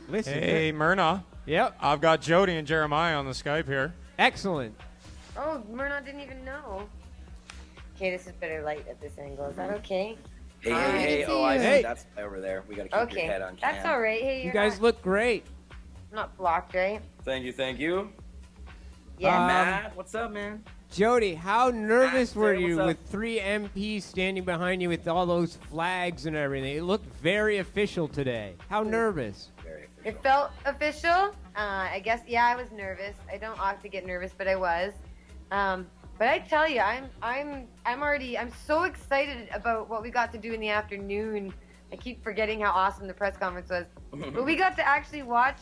Listen. Hey, Mernagh. Yep. I've got Jodie and Jeremiah on the Skype here. Excellent. Oh, Mernagh didn't even know. Okay, this is better light at this angle. Is that okay? Hey. Oh, I see. That's over there. We got to keep your head on cam. That's all right. Hey, you guys look great. Not blocked, right? Thank you. Yeah. Matt, what's up, man? Jodie, how nervous were you what's with 3 MPs standing behind you with all those flags and everything? It looked very official today. How nervous? Very official. It felt official. I guess, yeah, I was nervous. I don't often get nervous, but I was. But I tell you, I'm so excited about what we got to do in the afternoon. I keep forgetting how awesome the press conference was. But we got to actually watch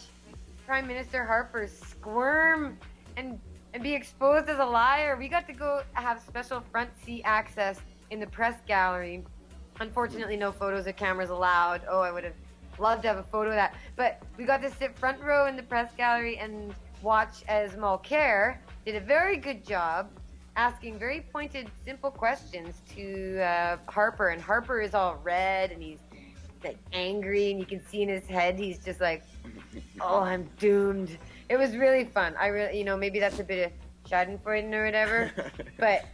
Prime Minister Harper squirm and be exposed as a liar. We got to go have special front seat access in the press gallery. Unfortunately, no photos or cameras allowed. Oh, I would have loved to have a photo of that. But we got to sit front row in the press gallery and watch as Mulcair did a very good job asking very pointed, simple questions to Harper. And Harper is all red and he's like angry, and you can see in his head he's just like, oh, I'm doomed. It was really fun. I really, maybe that's a bit of schadenfreude or whatever, but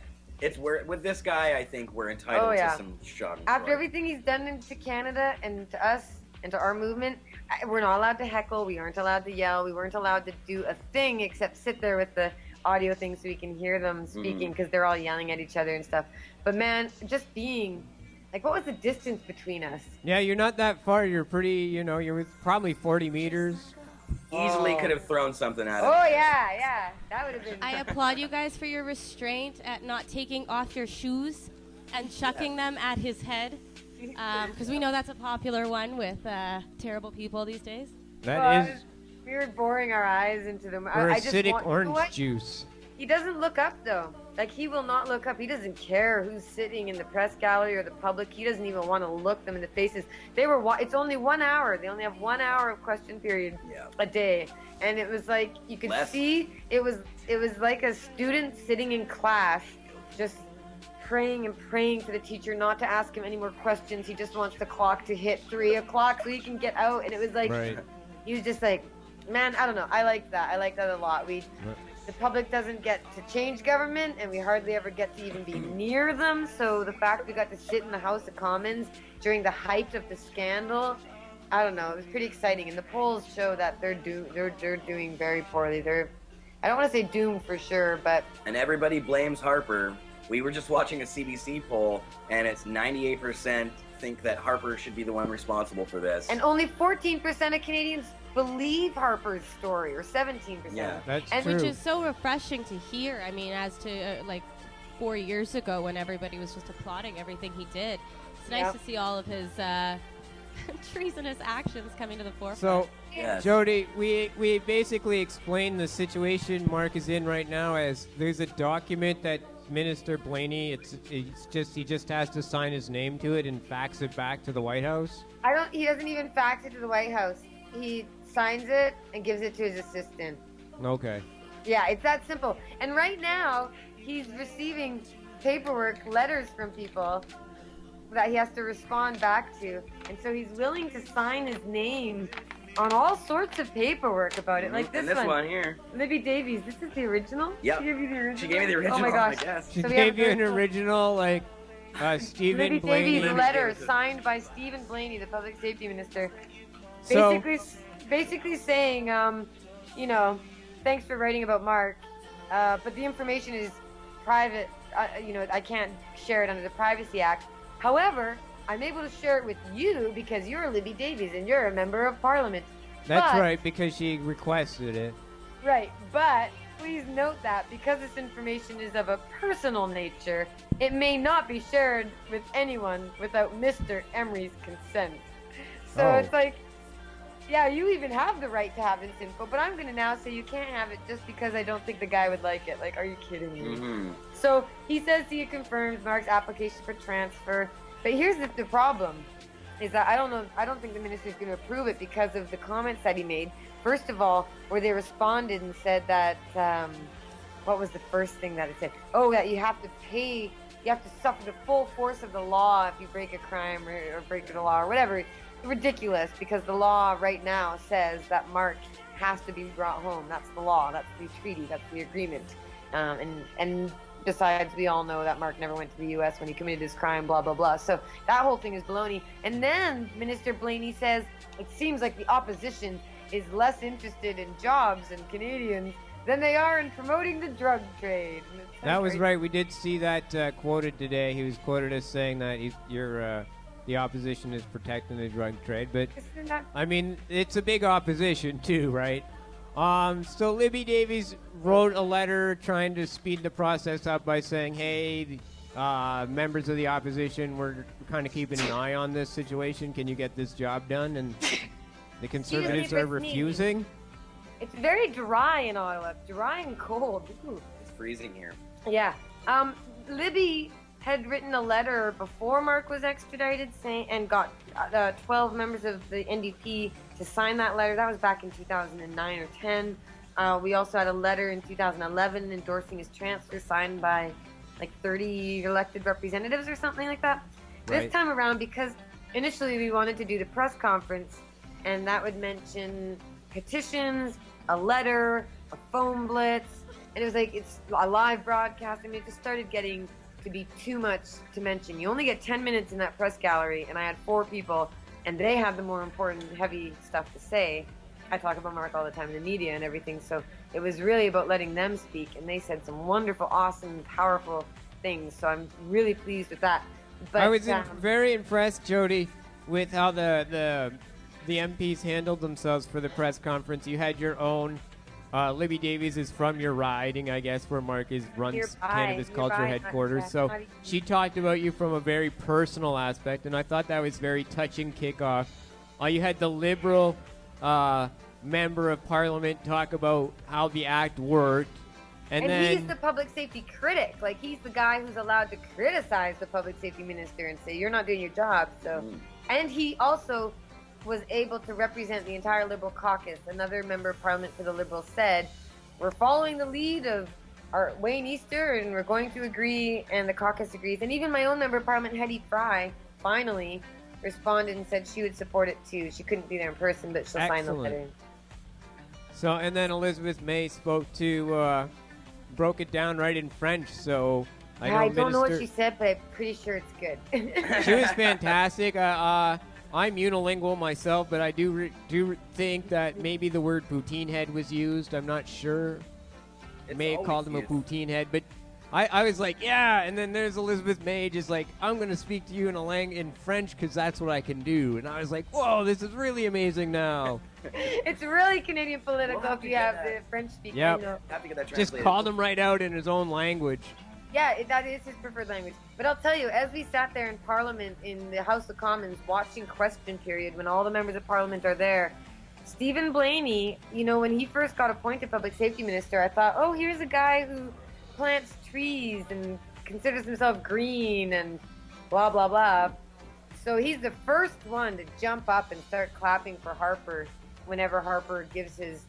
with this guy, I think we're entitled to some schadenfreude. After everything he's done to Canada and to us and to our movement, we're not allowed to heckle. We aren't allowed to yell. We weren't allowed to do a thing except sit there with the audio thing so we can hear them speaking, because they're all yelling at each other and stuff. But man, just being like, what was the distance between us? Yeah, you're not that far. You're pretty, you're probably 40 meters. Easily could have thrown something at him. Oh, yeah. That would have been... I applaud you guys for your restraint at not taking off your shoes and chucking them at his head. Because we know that's a popular one with terrible people these days. That is... We were boring our eyes into them. Or acidic orange juice. He doesn't look up, though. Like, he will not look up. He doesn't care who's sitting in the press gallery or the public. He doesn't even want to look them in the faces. It's only 1 hour. They only have 1 hour of question period a day. And it was like, you could see, it was like a student sitting in class just praying and praying for the teacher not to ask him any more questions. He just wants the clock to hit 3 o'clock so he can get out. And it was like, he was just like, man, I don't know. I like that. I like that a lot. The public doesn't get to change government, and we hardly ever get to even be near them. So the fact we got to sit in the House of Commons during the height of the scandal, I don't know. It was pretty exciting. And the polls show that they're doing very poorly. I don't want to say doomed for sure, but... And everybody blames Harper. We were just watching a CBC poll, and it's 98% think that Harper should be the one responsible for this. And only 14% of Canadians believe Harper's story, or 17%. Yeah, that's true. true. Which is so refreshing to hear. I mean, as to like 4 years ago when everybody was just applauding everything he did. It's nice to see all of his treasonous actions coming to the forefront. So, Jodie, we basically explained the situation Mark is in right now as there's a document that Minister Blaney, he just has to sign his name to it and fax it back to the White House. He doesn't even fax it to the White House. He signs it and gives it to his assistant. Okay. Yeah, it's that simple. And right now, he's receiving paperwork, letters from people that he has to respond back to. And so he's willing to sign his name on all sorts of paperwork about it. Like this one here. Libby Davies, this is the original? Yep. She gave you the original? She gave me the original, oh my gosh. I guess. She gave you an original, like, Stephen Libby Blaney. Davies letter signed by Stephen Blaney, the public safety minister. So, Basically saying, thanks for writing about Mark, but the information is private. I can't share it under the Privacy Act. However, I'm able to share it with you because you're Libby Davies and you're a member of Parliament. That's right, because she requested it. Right, but please note that because this information is of a personal nature, it may not be shared with anyone without Mr. Emery's consent. So it's like, yeah, you even have the right to have this info, but I'm going to now say you can't have it just because I don't think the guy would like it. Like, are you kidding me? Mm-hmm. So he says he confirms Mark's application for transfer, but here's the problem, is that I don't think the minister's going to approve it because of the comments that he made. First of all, where they responded and said that, what was the first thing that it said? Oh, that you have to suffer the full force of the law if you break a crime or break the law or whatever. ridiculous because the law right now says that Mark has to be brought home. That's the law. That's the treaty. That's the agreement. And besides, we all know that Mark never went to the U.S. when he committed his crime, blah, blah, blah. So that whole thing is baloney. And then Minister Blaney says it seems like the opposition is less interested in jobs and Canadians than they are in promoting the drug trade. That was right. We did see that quoted today. He was quoted as saying that the opposition is protecting the drug trade. But, I mean, it's a big opposition, too, right? So Libby Davies wrote a letter trying to speed the process up by saying, hey, members of the opposition, we're kind of keeping an eye on this situation. Can you get this job done? And the Conservatives are refusing. It's very dry in Ottawa. Dry and cold. Ooh. It's freezing here. Yeah. Libby had written a letter before Mark was extradited and got 12 members of the NDP to sign that letter. That was back in 2009 or 10. We also had a letter in 2011 endorsing his transfer signed by like 30 elected representatives or something like that. Right. This time around, because initially we wanted to do the press conference, and that would mention petitions, a letter, a phone blitz, and it was like it's a live broadcast. I mean, it just started getting to be too much to mention. You only get 10 minutes in that press gallery, and I had 4 people, and they had the more important, heavy stuff to say. I talk about Mark all the time in the media and everything, so it was really about letting them speak, and they said some wonderful, awesome, powerful things, so I'm really pleased with that. But I was very impressed, Jodie, with how the MPs handled themselves for the press conference. You had your own. Libby Davies is from your riding, I guess, where Mark runs Cannabis Culture headquarters. So she talked about you from a very personal aspect, and I thought that was very touching kickoff. You had the Liberal member of Parliament talk about how the act worked. And then he's the public safety critic. Like, he's the guy who's allowed to criticize the public safety minister and say, you're not doing your job. So, and he also was able to represent the entire Liberal caucus. Another member of Parliament for the Liberals said, we're following the lead of our Wayne Easter and we're going to agree, and the caucus agrees. And even my own member of Parliament, Hetty Fry, finally responded and said she would support it too. She couldn't be there in person, but she'll sign the letter. So, and then Elizabeth May spoke to, broke it down right in French, so I don't know what she said, but I'm pretty sure it's good. She was fantastic. I'm unilingual myself, but I do think that maybe the word poutine head was used. I'm not sure. May have called him a poutine head, but I was like, yeah. And then there's Elizabeth May just like, I'm going to speak to you in French because that's what I can do. And I was like, whoa, this is really amazing now. It's really Canadian political if you have the French speaking. Yeah, have to get that translated. Just called him right out in his own language. Yeah, that is his preferred language. But I'll tell you, as we sat there in Parliament, in the House of Commons, watching question period, when all the members of Parliament are there, Stephen Blaney, you know, when he first got appointed Public Safety Minister, I thought, oh, here's a guy who plants trees and considers himself green and blah, blah, blah. So he's the first one to jump up and start clapping for Harper whenever Harper gives his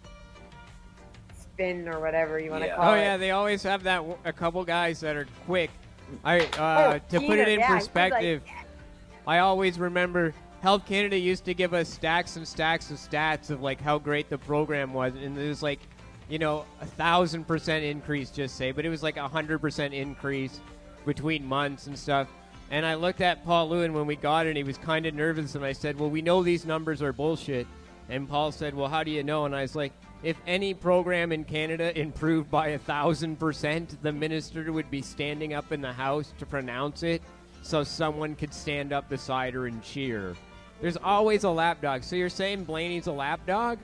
spin or whatever you want to call it. Oh yeah, they always have that a couple guys that are quick. To put it in perspective, I always remember Health Canada used to give us stacks and stacks of stats of like how great the program was, and it was like, you know, 1,000% increase, just say, but it was like 100% increase between months and stuff. And I looked at Paul Lewin when we got it, and he was kind of nervous, and I said, well, we know these numbers are bullshit. And Paul said, well, how do you know? And I was like, if any program in Canada improved by 1,000%, the minister would be standing up in the House to pronounce it so someone could stand up beside her and cheer. There's always a lapdog. So you're saying Blaney's a lapdog?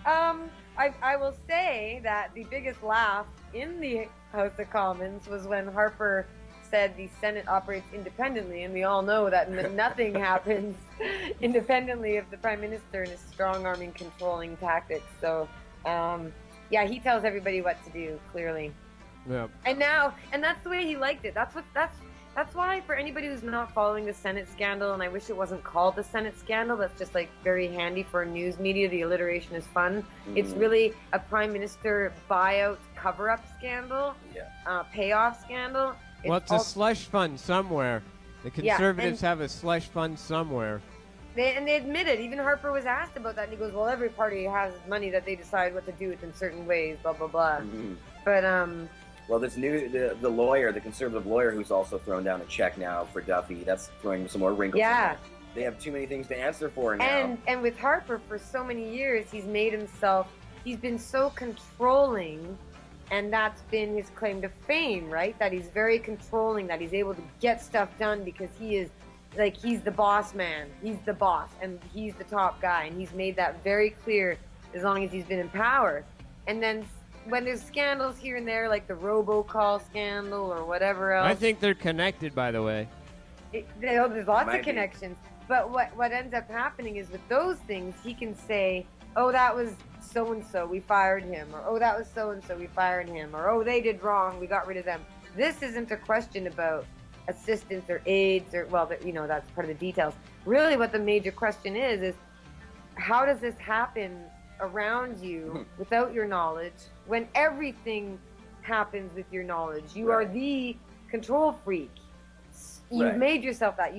I will say that the biggest laugh in the House of Commons was when Harper said the Senate operates independently, and we all know that nothing happens independently of the Prime Minister and his strong-arming, controlling tactics. So, yeah, he tells everybody what to do, clearly. Yeah. And that's the way he liked it. That's why, for anybody who's not following the Senate scandal, and I wish it wasn't called the Senate scandal, that's just like very handy for news media. The alliteration is fun. It's really a Prime Minister buyout cover-up scandal, payoff scandal. Well, it's a slush fund somewhere. The Conservatives have a slush fund somewhere. They admitted. Even Harper was asked about that, and he goes, "Well, every party has money that they decide what to do with in certain ways." Blah blah blah. Mm-hmm. But Well, this new the lawyer, the conservative lawyer, who's also thrown down a check now for Duffy. That's throwing some more wrinkles. Yeah. They have too many things to answer for now. And with Harper, for so many years, he's made himself. He's been so controlling, and that's been his claim to fame, right? That he's very controlling. That he's able to get stuff done because he is. Like, he's the boss man. He's the boss, and he's the top guy, and he's made that very clear as long as he's been in power. And then when there's scandals here and there, like the robocall scandal or whatever else. I think they're connected, by the way. There's lots of connections. But what ends up happening is with those things, he can say, oh, that was so-and-so, we fired him. Or, oh, that was so-and-so, we fired him. Or, oh, they did wrong, we got rid of them. This isn't a question about assistants or aides or, well, you know, that's part of the details. Really what the major question is how does this happen around you without your knowledge when everything happens with your knowledge? You are the control freak. You've made yourself that.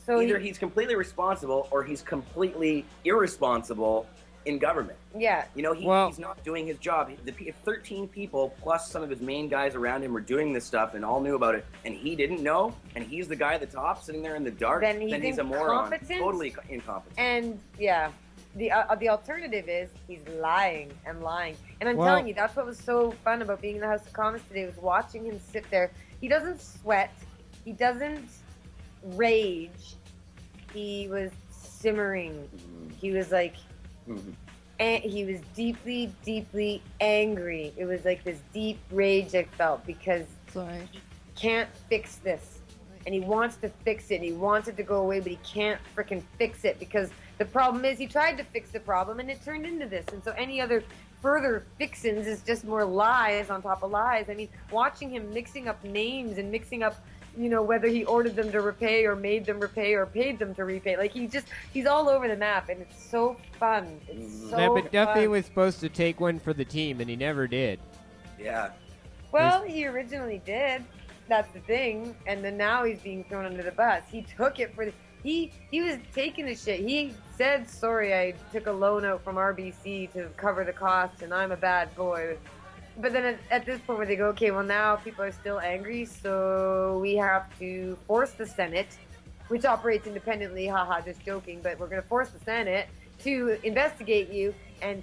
So either he's completely responsible or he's completely irresponsible in government. Yeah. You know, he's not doing his job. If 13 people plus some of his main guys around him were doing this stuff and all knew about it, and he didn't know, and he's the guy at the top sitting there in the dark, then he's a moron. Totally incompetent. And, yeah, the alternative is he's lying and lying. And I'm telling you, that's what was so fun about being in the House of Commons today, was watching him sit there. He doesn't sweat. He doesn't rage. He was simmering. He was like... And he was deeply, deeply angry. It was like this deep rage I felt because he can't fix this. And he wants to fix it. And he wants it to go away, but he can't freaking fix it because the problem is he tried to fix the problem and it turned into this. And so any other further fixins is just more lies on top of lies. I mean, watching him mixing up names and mixing up, you know, whether he ordered them to repay or made them repay or paid them to repay. Like, he's all over the map, and it's so fun. It's so Yeah, but Duffy fun. was supposed to take one for the team, and he never did. Yeah. Well, he originally did. That's the thing. And then now he's being thrown under the bus. He took it for the... He was taking the shit. He said, sorry, I took a loan out from RBC to cover the costs, and I'm a bad boy. But then at this point where they go, okay, well, now people are still angry, so we have to force the Senate, which operates independently, haha, just joking, but we're going to force the Senate to investigate you and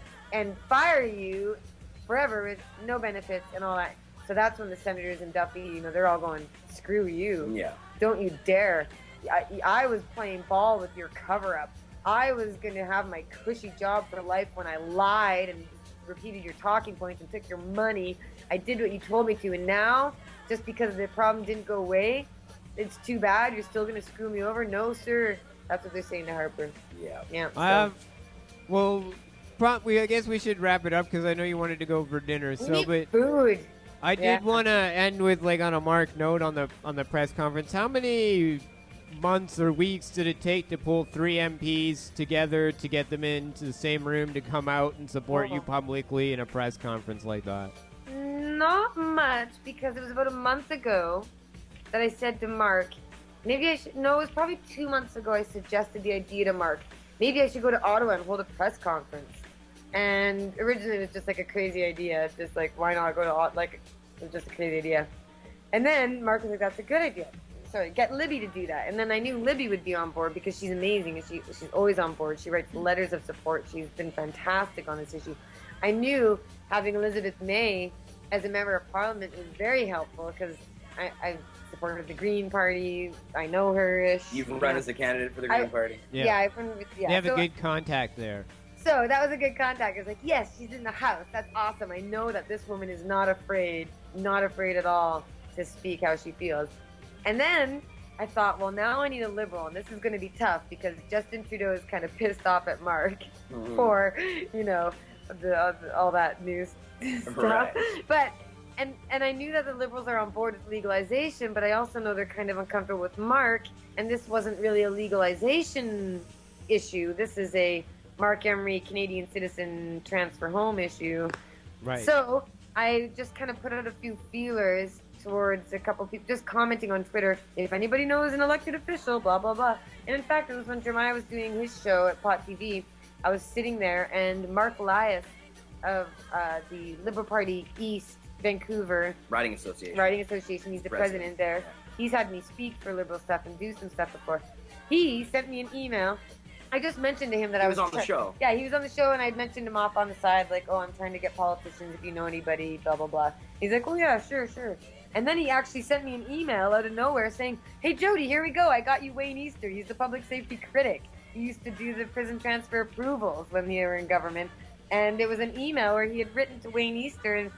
fire you forever with no benefits and all that. So that's when the senators and Duffy, you know, they're all going, screw you. Yeah. Don't you dare. I was playing ball with your cover-up. I was going to have my cushy job for life when I lied and repeated your talking points and took your money. I did what you told me to, and now, just because the problem didn't go away, it's too bad. You're still going to screw me over? No, sir. That's what they're saying to Harper. Yeah. Yeah. So. Well, I guess we should wrap it up because I know you wanted to go for dinner. But food. I did want to end with, like, on a marked note on the press conference. How many months or weeks did it take to pull 3 MPs together to get them into the same room to come out and support you publicly in a press conference like that? Not much, because it was about a month ago that I said to Mark, maybe I should, no, it was probably 2 months ago I suggested the idea to Mark, maybe I should go to Ottawa and hold a press conference. And originally it was just like a crazy idea. It's just like, why not go to Ottawa? Like, it was just a crazy idea. And then Mark was like, that's a good idea. Sorry, get Libby to do that. And then I knew Libby would be on board because she's amazing and she's always on board. She writes letters of support. She's been fantastic on this issue. I knew having Elizabeth May as a member of Parliament was very helpful because I supported the Green Party. I know her. You've run as a candidate for the Green Party. Yeah, I've They have a good contact there. So that was a good contact. I was like, yes, she's in the House. That's awesome. I know that this woman is not afraid at all to speak how she feels. And then I thought, well, now I need a Liberal, and this is going to be tough because Justin Trudeau is kind of pissed off at Mark for, you know, all that news stuff. Right. But and I knew that the Liberals are on board with legalization, but I also know they're kind of uncomfortable with Mark, and this wasn't really a legalization issue. This is a Mark Emery Canadian citizen transfer home issue. Right. So I just kind of put out a few feelers towards a couple people just commenting on Twitter, if anybody knows an elected official, blah, blah, blah. And in fact, it was when Jeremiah was doing his show at Pot TV, I was sitting there, and Mark Elias of the Liberal Party East Vancouver Riding Association. He's the president there. He's had me speak for Liberal stuff and do some stuff before. He sent me an email. I just mentioned to him that I was on the show. Yeah, he was on the show, and I'd mentioned him off on the side, like, oh, I'm trying to get politicians, if you know anybody, blah, blah, blah. He's like, oh, yeah, sure. And then he actually sent me an email out of nowhere saying, hey, Jodie, here we go. I got you Wayne Easter. He's the public safety critic. He used to do the prison transfer approvals when we were in government. And it was an email where he had written to Wayne Easter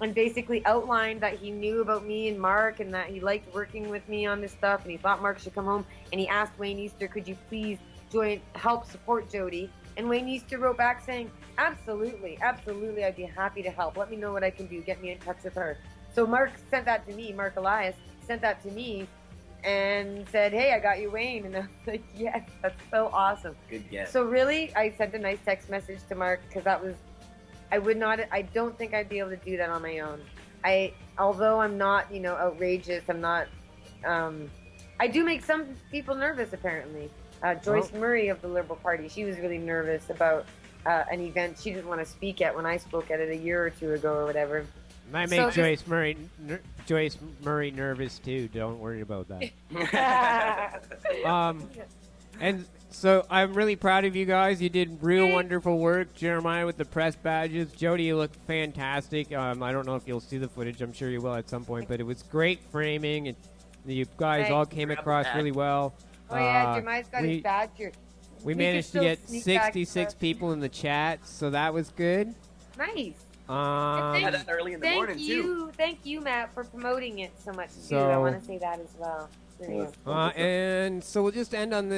and basically outlined that he knew about me and Mark and that he liked working with me on this stuff and he thought Mark should come home. And he asked Wayne Easter, could you please help support Jodie? And Wayne Easter wrote back saying, absolutely, I'd be happy to help. Let me know what I can do. Get me in touch with her. So Mark sent that to me, Mark Elias sent that to me and said, hey, I got you Wayne. And I was like, yes, that's so awesome. Good guess. So really, I sent a nice text message to Mark because I don't think I'd be able to do that on my own. Although I'm not, outrageous, I'm not, I do make some people nervous apparently. Joyce Murray of the Liberal Party, she was really nervous about an event she didn't want to speak at when I spoke at it a year or two ago or whatever. Might make Joyce Murray nervous too. Don't worry about that. And so I'm really proud of you guys. You did real wonderful work. Jeremiah with the press badges. Jodie, you look fantastic. I don't know if you'll see the footage. I'm sure you will at some point. But it was great framing. And you guys all came across really well. Oh, yeah, Jeremiah's got his badge here. We managed to get 66 people in the chat, so that was good. Nice. That early in the morning, too. Thank you, Matt, for promoting it so much, too. I want to say that as well. And so we'll just end on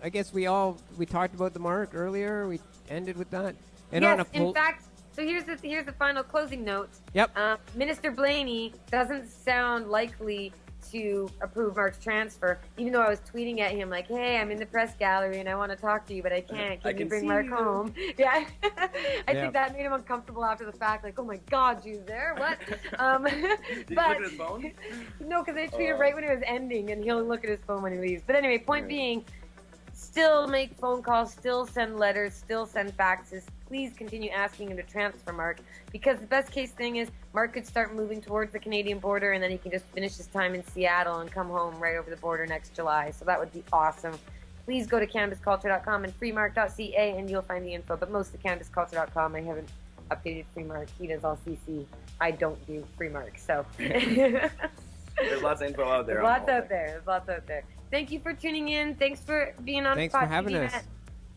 I guess we talked about the mark earlier. We ended with that. And yes, in fact, so here's the final closing note. Yep. Minister Blaney doesn't sound likely to approve Mark's transfer, even though I was tweeting at him like, hey, I'm in the press gallery and I want to talk to you, but I can't. Can you bring Mark home? Yeah. I think that made him uncomfortable after the fact, like, oh my God, you there? What? Did he look at his phone? No, because I tweeted right when it was ending, and he'll look at his phone when he leaves. But anyway, point being, still make phone calls, still send letters, still send faxes. Please continue asking him to transfer Mark, because the best case thing is Mark could start moving towards the Canadian border and then he can just finish his time in Seattle and come home right over the border next July. So that would be awesome. Please go to cannabisculture.com and freemark.ca and you'll find the info, but mostly cannabisculture.com. I haven't updated Freemark. He does all CC. I don't do Freemark, so. There's lots of info out there. There's lots out there. Thank you for tuning in. Thanks for being on Thanks for having us. Matt.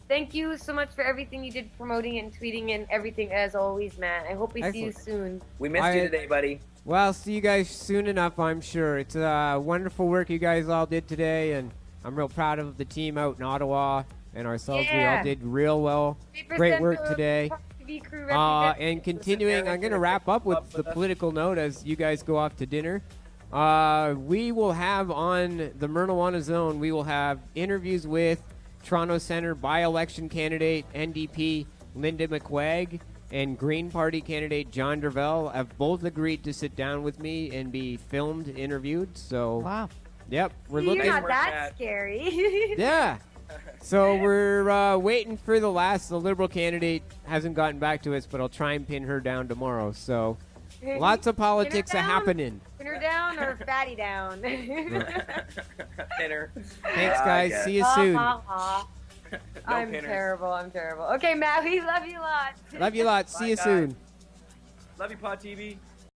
Thank you so much for everything you did, promoting it and tweeting and everything, as always, Matt. I hope we see you soon. We missed you today, buddy. Well, I'll see you guys soon enough, I'm sure. It's wonderful work you guys all did today, and I'm real proud of the team out in Ottawa and ourselves. We all did real well. Great work today. And continuing, I'm going to wrap up with the political note as you guys go off to dinner. We will have on the Mernahuana Zone, we will have interviews with Toronto Centre by-election candidate NDP Linda McQuaig and Green Party candidate John Dervell have both agreed to sit down with me and be filmed, interviewed. So, wow. Yep, we're looking. You're not that scary. Yeah. So we're waiting for the Liberal candidate hasn't gotten back to us, but I'll try and pin her down tomorrow. So lots of politics are happening. Pin her down or fatty down? Pinner. Thanks, guys. See you soon. I'm terrible. Okay, Matt, we love you a lot. Love you a lot. See you soon. Love you, Pod TV.